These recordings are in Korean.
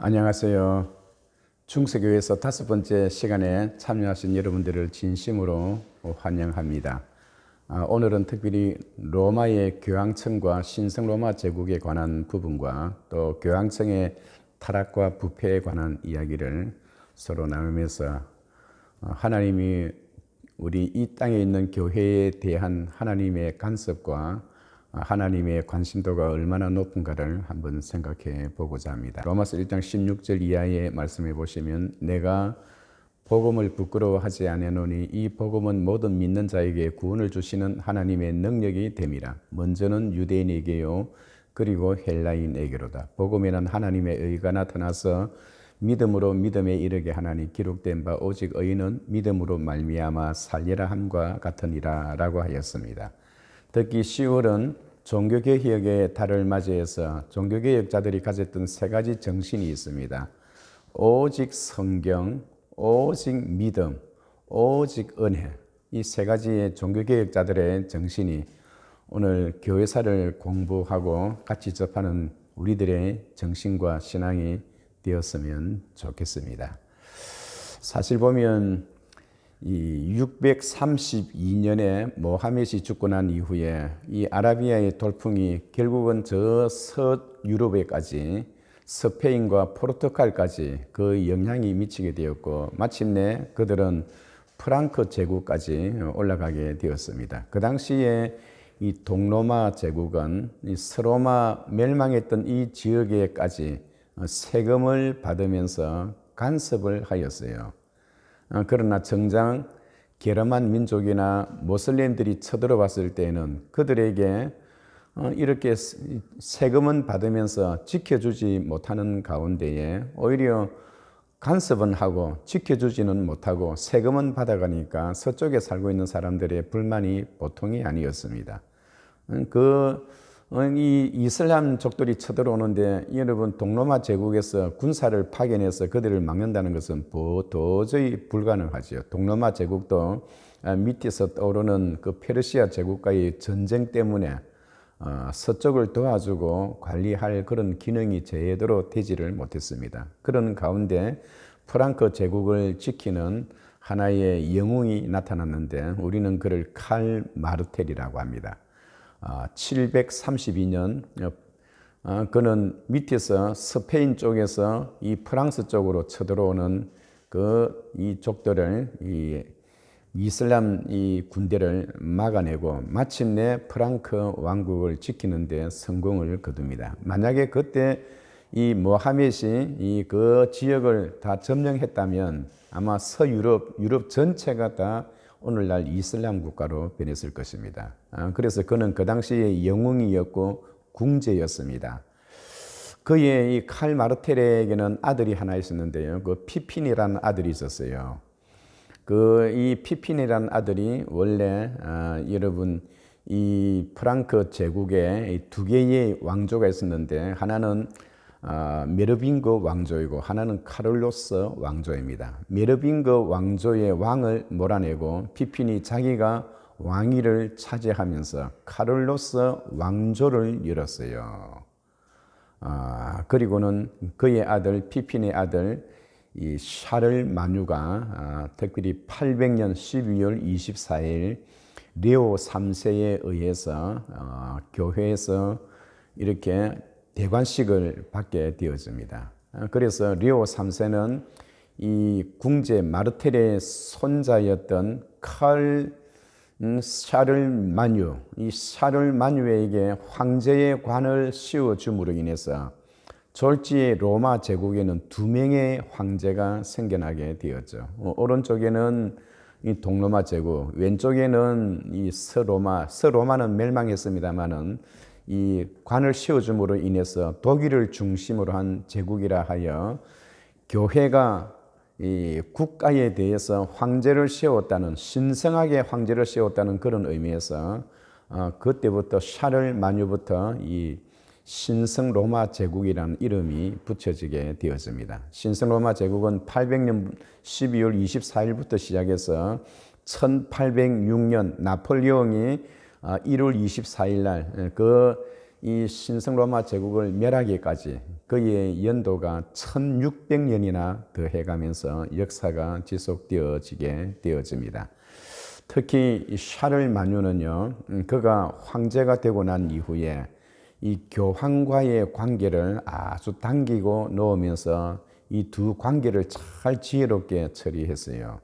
안녕하세요. 중세교회에서 5번째 시간에 참여하신 여러분들을 진심으로 환영합니다. 오늘은 특별히 로마의 교황청과 신성로마 제국에 관한 부분과 또 교황청의 타락과 부패에 관한 이야기를 서로 나누면서 하나님이 우리 이 땅에 있는 교회에 대한 하나님의 간섭과 하나님의 관심도가 얼마나 높은가를 한번 생각해 보고자 합니다. 로마서 1장 16절 이하의 말씀해 보시면 내가 복음을 부끄러워하지 아니하노니 이 복음은 모든 믿는 자에게 구원을 주시는 하나님의 능력이 됨이라. 먼저는 유대인에게요 그리고 헬라인에게로다. 복음에는 하나님의 의가 나타나서 믿음으로 믿음에 이르게 하나니 기록된 바 오직 의인은 믿음으로 말미암아 살리라 함과 같으니라 라고 하였습니다. 특히 10월은 종교개혁의 달을 맞이해서 종교개혁자들이 가졌던 세 가지 정신이 있습니다. 오직 성경, 오직 믿음, 오직 은혜. 이 세 가지의 종교개혁자들의 정신이 오늘 교회사를 공부하고 같이 접하는 우리들의 정신과 신앙이 되었으면 좋겠습니다. 사실 보면 이 632년에 모하멧이 죽고 난 이후에 이 아라비아의 돌풍이 결국은 저 서유럽에까지 스페인과 포르투갈까지 그 영향이 미치게 되었고 마침내 그들은 프랑크 제국까지 올라가게 되었습니다. 그 당시에 이 동로마 제국은 이 서로마 멸망했던 이 지역에까지 세금을 받으면서 간섭을 하였어요. 그러나 정작 게르만 민족이나 모슬림들이 쳐들어왔을 때에는 그들에게 이렇게 세금은 받으면서 지켜주지 못하는 가운데에 오히려 간섭은 하고 지켜주지는 못하고 세금은 받아가니까 서쪽에 살고 있는 사람들의 불만이 보통이 아니었습니다. 이 이슬람족들이 쳐들어오는데 여러분 동로마 제국에서 군사를 파견해서 그들을 막는다는 것은 도저히 불가능하지요. 동로마 제국도 밑에서 떠오르는 그 페르시아 제국과의 전쟁 때문에 서쪽을 도와주고 관리할 그런 기능이 제대로 되지를 못했습니다. 그런 가운데 프랑크 제국을 지키는 하나의 영웅이 나타났는데 우리는 그를 칼 마르텔이라고 합니다. 732년 그는 밑에서 스페인 쪽에서 이 프랑스 쪽으로 쳐들어오는 이 족들을 이 이슬람 이 군대를 막아내고 마침내 프랑크 왕국을 지키는 데 성공을 거둡니다. 만약에 그때 이 모하멧이 그 지역을 다 점령했다면 아마 유럽 전체가 다 오늘날 이슬람 국가로 변했을 것입니다. 그래서 그는 그 당시에 영웅이었고 궁제였습니다. 그의 이 칼 마르텔에게는 아들이 하나 있었는데요. 그 피핀이라는 아들이 있었어요. 이 피핀이라는 아들이 원래 여러분 이 프랑크 제국에 두 개의 왕조가 있었는데 하나는 메르빙거 왕조이고 하나는 카를로스 왕조입니다. 메르빙거 왕조의 왕을 몰아내고 피핀이 자기가 왕위를 차지하면서 카를로스 왕조를 열었어요. 그리고는 그의 아들 피핀의 아들 이 샤를 마뉴가 특별히 800년 12월 24일 레오 3세에 의해서 교회에서 이렇게 대관식을 받게 되었습니다. 그래서 레오 3세는 이 궁제 마르텔의 손자였던 샤를 마뉴, 이 샤를 마뉴에게 황제의 관을 씌워줌으로 인해서 졸지의 로마 제국에는 2명의 황제가 생겨나게 되었죠. 오른쪽에는 이 동로마 제국, 왼쪽에는 이 서로마는 멸망했습니다만은 이 관을 씌워줌으로 인해서 독일을 중심으로 한 제국이라 하여 교회가 이 국가에 대해서 황제를 세웠다는 신성하게 황제를 세웠다는 그런 의미에서 그때부터 샤를 마뉴부터 이 신성 로마 제국이라는 이름이 붙여지게 되었습니다. 신성 로마 제국은 800년 12월 24일부터 시작해서 1806년 나폴레옹이 1월 24일 날 이 신성로마 제국을 멸하기까지 그의 연도가 1600년이나 더해가면서 역사가 지속되어지게 되어집니다. 특히 이 샤를 마뉴는요, 그가 황제가 되고 난 이후에 이 교황과의 관계를 아주 당기고 놓으면서 이 두 관계를 잘 지혜롭게 처리했어요.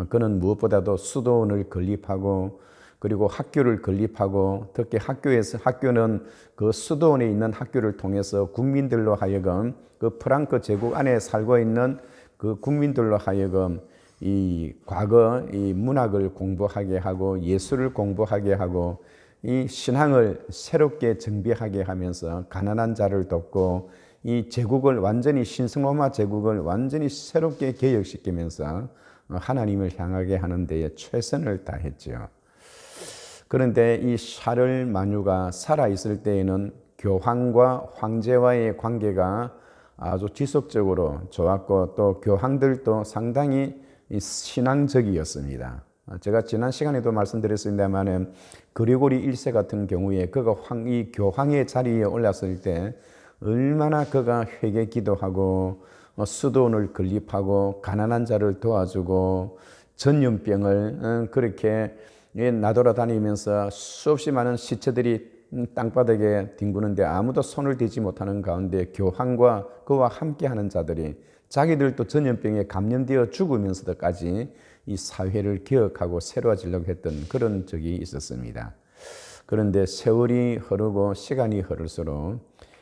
그는 무엇보다도 수도원을 건립하고 그리고 학교를 건립하고 특히 학교는 그 수도원에 있는 학교를 통해서 국민들로 하여금 그 프랑크 제국 안에 살고 있는 그 국민들로 하여금 이 과거 이 문학을 공부하게 하고 예술을 공부하게 하고 이 신앙을 새롭게 정비하게 하면서 가난한 자를 돕고 이 제국을 완전히 신성로마 제국을 완전히 새롭게 개혁시키면서 하나님을 향하게 하는 데에 최선을 다했죠. 그런데 이 샤를 마뉴가 살아있을 때에는 교황과 황제와의 관계가 아주 지속적으로 좋았고 또 교황들도 상당히 신앙적이었습니다. 제가 지난 시간에도 말씀드렸습니다만 그리고리 1세 같은 경우에 그가 이 교황의 자리에 올랐을 때 얼마나 그가 회개 기도하고 수도원을 건립하고 가난한 자를 도와주고 전염병을 그렇게 나돌아다니면서 수없이 많은 시체들이 땅바닥에 뒹구는데 아무도 손을 대지 못하는 가운데 교황과 그와 함께하는 자들이 자기들도 전염병에 감염되어 죽으면서도까지 이 사회를 개혁하고 새로워지려고 했던 그런 적이 있었습니다. 그런데 세월이 흐르고 시간이 흐를수록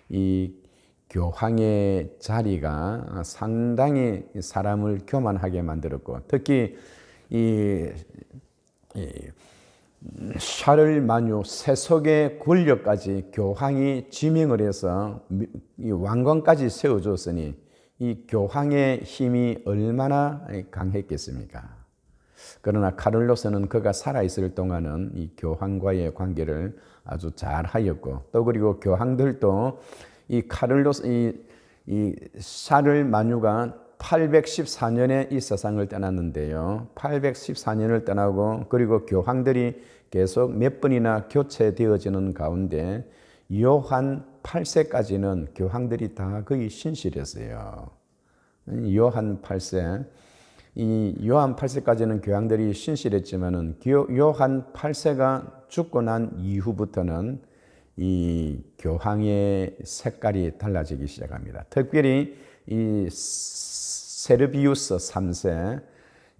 이 교황의 자리가 상당히 사람을 교만하게 만들었고 특히 이 샤를 마뉴 세속의 권력까지 교황이 지명을 해서 이 왕관까지 세워줬으니 이 교황의 힘이 얼마나 강했겠습니까? 그러나 카를로스는 그가 살아있을 동안은 이 교황과의 관계를 아주 잘 하였고 또 그리고 교황들도 이 카를로스 이 샤를 마뉴가 814년에 이 세상을 떠났는데요. 814년을 떠나고 그리고 교황들이 계속 몇 번이나 교체되어지는 가운데 요한 8세까지는 교황들이 다 거의 신실했어요. 요한 8세 이 요한 8세까지는 교황들이 신실했지만은 요한 8세가 죽고 난 이후부터는 이 교황의 색깔이 달라지기 시작합니다. 특별히 이 세르비우스 3세,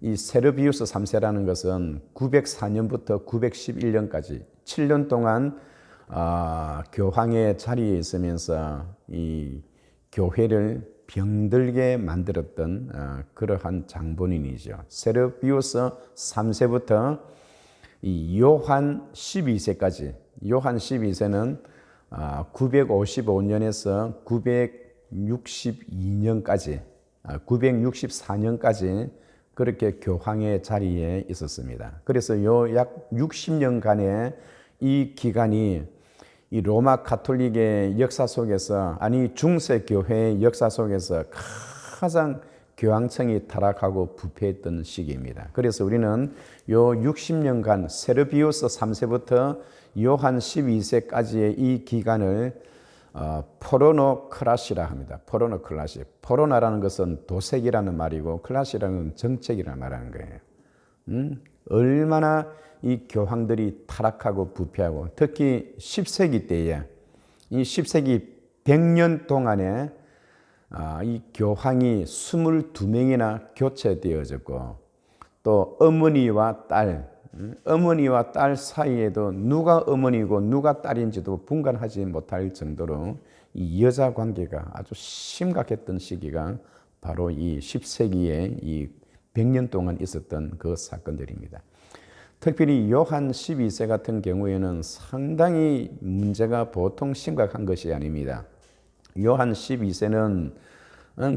이 세르비우스 3세라는 것은 904년부터 911년까지 7년 동안 교황의 자리에 있으면서 이 교회를 병들게 만들었던 그러한 장본인이죠. 세르비우스 3세부터 이 요한 12세까지, 요한 12세는 955년에서 962년까지, 964년까지 그렇게 교황의 자리에 있었습니다. 그래서 요 약 60년간의 이 기간이 이 로마 가톨릭의 역사 속에서 아니 중세 교회의 역사 속에서 가장 교황청이 타락하고 부패했던 시기입니다. 그래서 우리는 요 60년간 세르비우스 3세부터 요한 12세까지의 이 기간을 포로노크라시라 합니다. 포로노크라시. 포로나라는 것은 도색이라는 말이고 클라시라는 정책이라는 말하는 거예요. 얼마나 이 교황들이 타락하고 부패하고 특히 10세기 때에 이 10세기 100년 동안에 이 교황이 22명이나 교체되어졌고 또 어머니와 딸 사이에도 누가 어머니고 누가 딸인지도 분간하지 못할 정도로 이 여자 관계가 아주 심각했던 시기가 바로 이 10세기에 이 100년 동안 있었던 그 사건들입니다. 특별히 요한 12세 같은 경우에는 상당히 문제가 보통 심각한 것이 아닙니다. 요한 12세는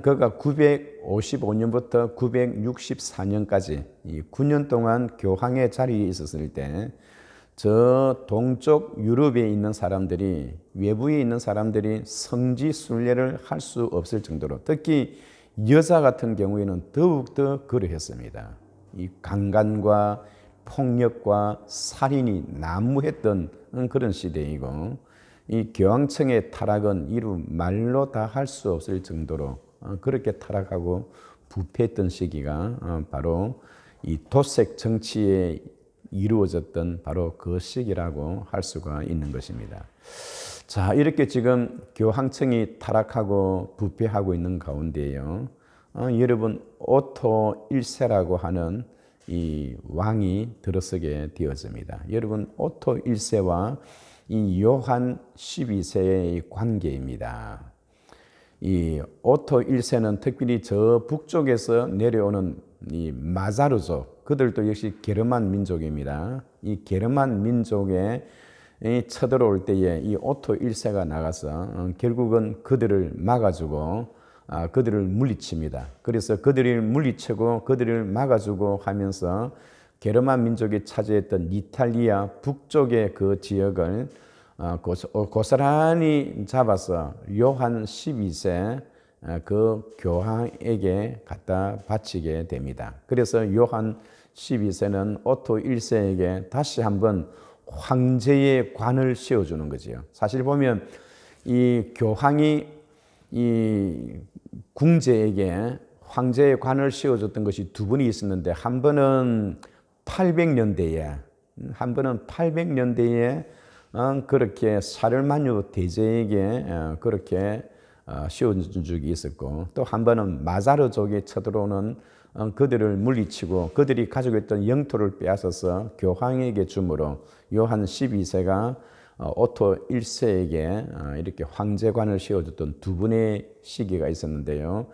그가 955년부터 964년까지 이 9년 동안 교황의 자리에 있었을 때 저 동쪽 유럽에 있는 사람들이 외부에 있는 사람들이 성지 순례를 할 수 없을 정도로 특히 여자 같은 경우에는 더욱더 그러했습니다. 이 강간과 폭력과 살인이 난무했던 그런 시대이고 이 교황청의 타락은 이루 말로 다 할 수 없을 정도로 그렇게 타락하고 부패했던 시기가 바로 이 도색 정치에 이루어졌던 바로 그 시기라고 할 수가 있는 것입니다. 자, 이렇게 지금 교황청이 타락하고 부패하고 있는 가운데요. 여러분 오토 1세라고 하는 이 왕이 들어서게 되어집니다. 여러분 오토 1세와 이 요한 12세의 관계입니다. 이 오토 1세는 특별히 저 북쪽에서 내려오는 이 마자르족, 그들도 역시 게르만 민족입니다. 이 게르만 민족에 쳐들어올 때에 이 오토 1세가 나가서 결국은 그들을 막아주고 그들을 물리칩니다. 그래서 그들을 물리치고 그들을 막아주고 하면서 게르만 민족이 차지했던 이탈리아 북쪽의 그 지역을 고스란히 잡아서 요한 12세 그 교황에게 갖다 바치게 됩니다. 그래서 요한 12세는 오토 1세에게 다시 한번 황제의 관을 씌워주는 거지요. 사실 보면 이 교황이 이 궁제에게 황제의 관을 씌워줬던 것이 두 번이 있었는데 한 번은 800년대에 그렇게 사르마뉴 대제에게 그렇게 씌워준 적이 있었고, 또 한 번은 마자르족이 쳐들어오는 그들을 물리치고 그들이 가지고 있던 영토를 빼앗아서 교황에게 주므로 요한 12세가 오토 1세에게 이렇게 황제관을 씌워줬던 두 번의 시기가 있었는데요.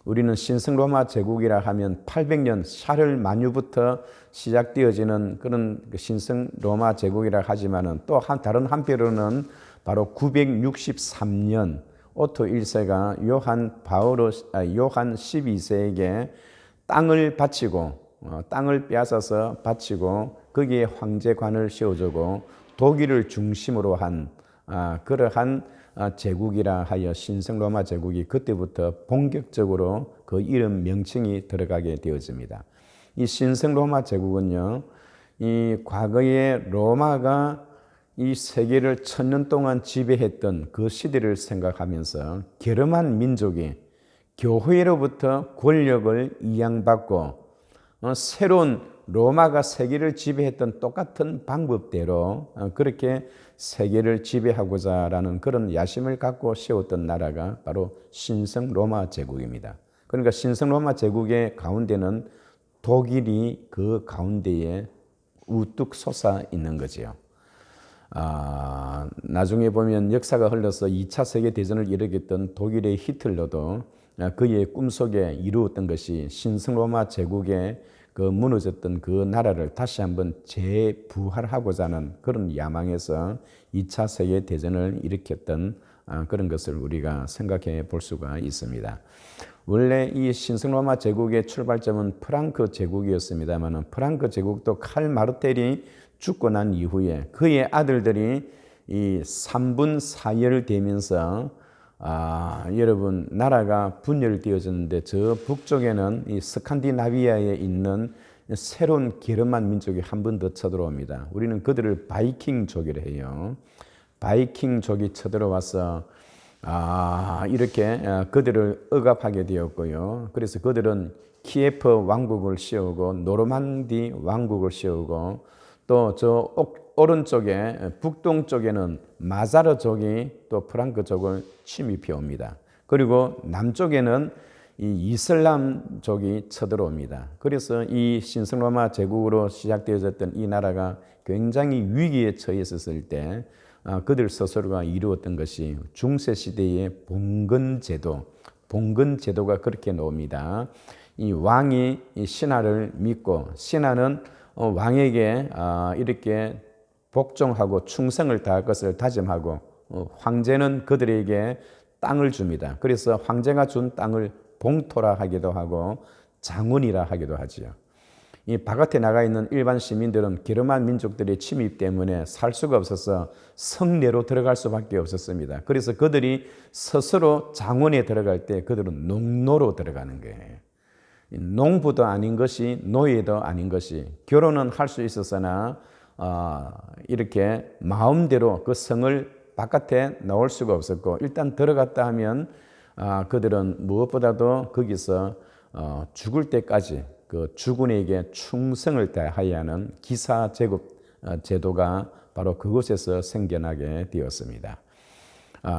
우리는 신성 로마 제국이라 하면 800년 샤를마뉴부터 시작되어지는 그런 신성 로마 제국이라 하지만은 또 다른 한편으로는 바로 963년 오토 1세가 요한 12세에게 땅을 빼앗아서 바치고 거기에 황제관을 씌워주고 독일을 중심으로 한 그러한 제국이라 하여 신성 로마 제국이 그때부터 본격적으로 그 이름 명칭이 들어가게 되어집니다. 이 신성 로마 제국은요, 이 과거에 로마가 이 세계를 1000년 동안 지배했던 그 시대를 생각하면서 게르만 민족이 교회로부터 권력을 이양받고 새로운 로마가 세계를 지배했던 똑같은 방법대로 그렇게 세계를 지배하고자라는 그런 야심을 갖고 세웠던 나라가 바로 신성 로마 제국입니다. 그러니까 신성 로마 제국의 가운데는 독일이 그 가운데에 우뚝 솟아 있는 거지요. 나중에 보면 역사가 흘러서 2차 세계대전을 일으켰던 독일의 히틀러도 그의 꿈속에 이루었던 것이 신성 로마 제국의 그 무너졌던 그 나라를 다시 한번 재부활하고자 하는 그런 야망에서 2차 세계대전을 일으켰던 그런 것을 우리가 생각해 볼 수가 있습니다. 원래 이 신성 로마 제국의 출발점은 프랑크 제국이었습니다만 프랑크 제국도 칼 마르텔이 죽고 난 이후에 그의 아들들이 이 3분 4열되면서 여러분 나라가 분열되어졌는데 저 북쪽에는 이 스칸디나비아에 있는 새로운 게르만 민족이 한 번 더 쳐들어옵니다. 우리는 그들을 바이킹족이라 해요. 바이킹족이 쳐들어와서 이렇게 그들을 억압하게 되었고요. 그래서 그들은 키예프 왕국을 씌우고 노르만디 왕국을 씌우고 또 저 오른쪽에 북동쪽에는 마자르족이 또 프랑크족을 침입해 옵니다. 그리고 남쪽에는 이 이슬람족이 쳐들어옵니다. 그래서 이 신성 로마 제국으로 시작되어졌던 이 나라가 굉장히 위기에 처했었을 때 그들 스스로가 이루었던 것이 중세 시대의 봉건제도가 그렇게 나옵니다. 이 왕이 이 신하를 믿고 신하는 왕에게 이렇게 복종하고 충성을 다할 것을 다짐하고 황제는 그들에게 땅을 줍니다. 그래서 황제가 준 땅을 봉토라 하기도 하고 장원이라 하기도 하지요. 이 바깥에 나가 있는 일반 시민들은 게르만 민족들의 침입 때문에 살 수가 없어서 성내로 들어갈 수밖에 없었습니다. 그래서 그들이 스스로 장원에 들어갈 때 그들은 농노로 들어가는 거예요. 농부도 아닌 것이 노예도 아닌 것이 결혼은 할 수 있었으나 이렇게 마음대로 그 성을 바깥에 나올 수가 없었고 일단 들어갔다 하면 그들은 무엇보다도 거기서 죽을 때까지 그 주군에게 충성을 다해야 하는 기사 제국 제도가 바로 그곳에서 생겨나게 되었습니다.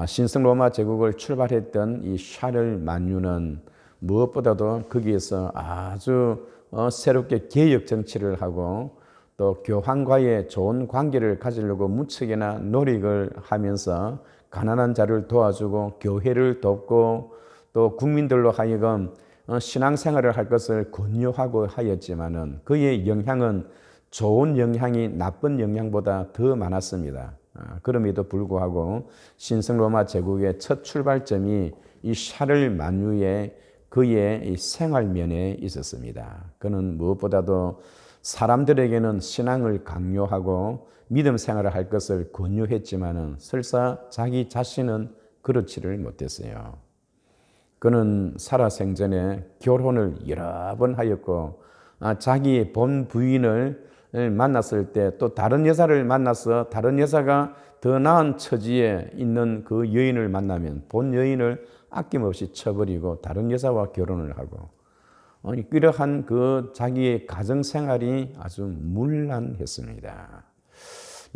신성 로마 제국을 출발했던 이 샤를 만유는 무엇보다도 거기에서 아주 새롭게 개혁 정치를 하고 또 교황과의 좋은 관계를 가지려고 무척이나 노력을 하면서 가난한 자를 도와주고 교회를 돕고 또 국민들로 하여금 신앙생활을 할 것을 권유하고 하였지만은 그의 영향은 좋은 영향이 나쁜 영향보다 더 많았습니다. 그럼에도 불구하고 신성 로마 제국의 첫 출발점이 이 샤를 만유의 그의 이 생활면에 있었습니다. 그는 무엇보다도 사람들에게는 신앙을 강요하고 믿음 생활을 할 것을 권유했지만은 설사 자기 자신은 그렇지를 못했어요. 그는 살아생전에 결혼을 여러 번 하였고 자기의 본 부인을 만났을 때 또 다른 여자를 만나서 다른 여자가 더 나은 처지에 있는 그 여인을 만나면 본 여인을 아낌없이 쳐버리고 다른 여자와 결혼을 하고 이러한 그 자기의 가정생활이 아주 문란했습니다.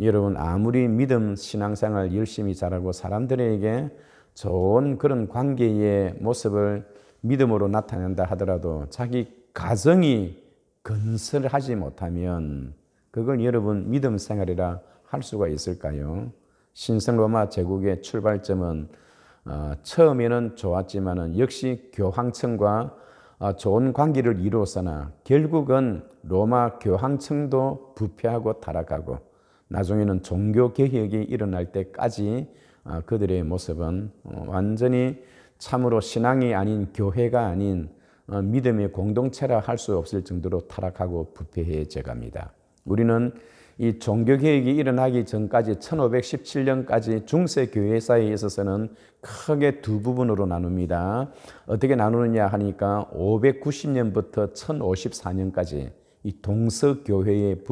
여러분 아무리 믿음 신앙생활 열심히 잘하고 사람들에게 좋은 그런 관계의 모습을 믿음으로 나타낸다 하더라도 자기 가정이 건설하지 못하면 그걸 여러분 믿음 생활이라 할 수가 있을까요? 신성 로마 제국의 출발점은 처음에는 좋았지만은 역시 교황청과 좋은 관계를 이루었으나 결국은 로마 교황청도 부패하고 타락하고 나중에는 종교 개혁이 일어날 때까지 그들의 모습은 완전히 참으로 신앙이 아닌 교회가 아닌 믿음의 공동체라 할 수 없을 정도로 타락하고 부패해져 갑니다. 우리는 이 종교개혁이 일어나기 전까지 1517년까지 중세교회사에 있어서는 크게 두 부분으로 나눕니다. 어떻게 나누느냐 하니까 590년부터 1054년까지 이 동서교회의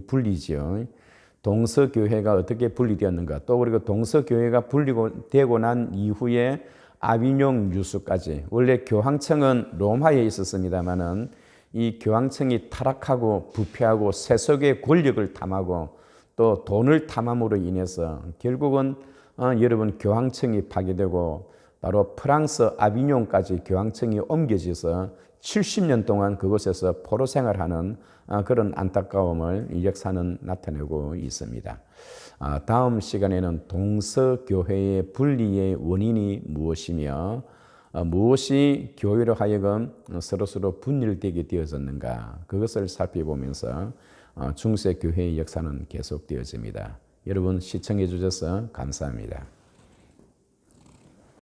분리지요. 동서교회가 어떻게 분리되었는가 또 그리고 동서교회가 분리되고 난 이후에 아비뇽 유수까지 원래 교황청은 로마에 있었습니다마는 이 교황청이 타락하고 부패하고 세속의 권력을 탐하고 또 돈을 탐함으로 인해서 결국은 여러분 교황청이 파괴되고 바로 프랑스 아비뇽까지 교황청이 옮겨져서 70년 동안 그곳에서 포로 생활하는 그런 안타까움을 이 역사는 나타내고 있습니다. 다음 시간에는 동서교회의 분리의 원인이 무엇이며 무엇이 교회로 하여금 서로서로 분열되게 되어졌는가 그것을 살펴보면서 중세교회의 역사는 계속되어집니다. 여러분 시청해 주셔서 감사합니다.